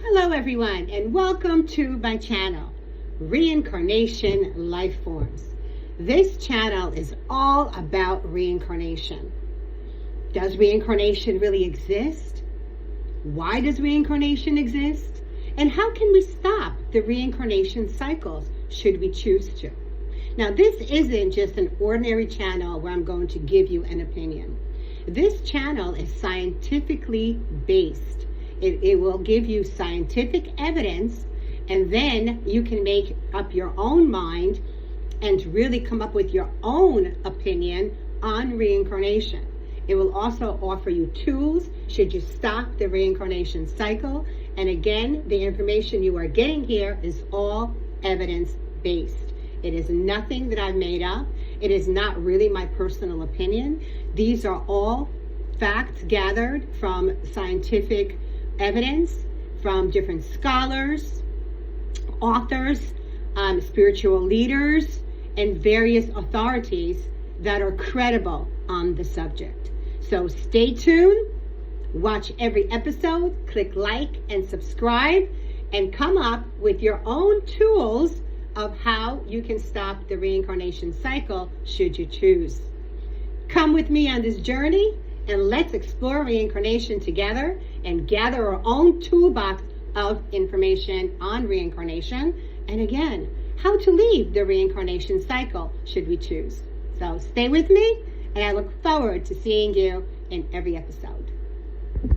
Hello everyone, and welcome to my channel, Reincarnation Lifeforms. This channel is all about reincarnation. Does reincarnation really exist? Why does reincarnation exist? And how can we stop the reincarnation cycles should we choose to? Now, this isn't just an ordinary channel where I'm going to give you an opinion. This channel is scientifically based. It will give you scientific evidence, and then you can make up your own mind and really come up with your own opinion on reincarnation. It will also offer you tools should you stop the reincarnation cycle. And again, the information you are getting here is all evidence-based. It is nothing that I've made up. It is not really my personal opinion. These are all facts gathered from scientific evidence, from different scholars, authors, spiritual leaders, and various authorities that are credible on the subject. So stay tuned, watch every episode, click like and subscribe, and come up with your own tools of how you can stop the reincarnation cycle should you choose. Come with me on this journey, and let's explore reincarnation together and gather our own toolbox of information on reincarnation. And again, how to leave the reincarnation cycle should we choose. So stay with me, and I look forward to seeing you in every episode.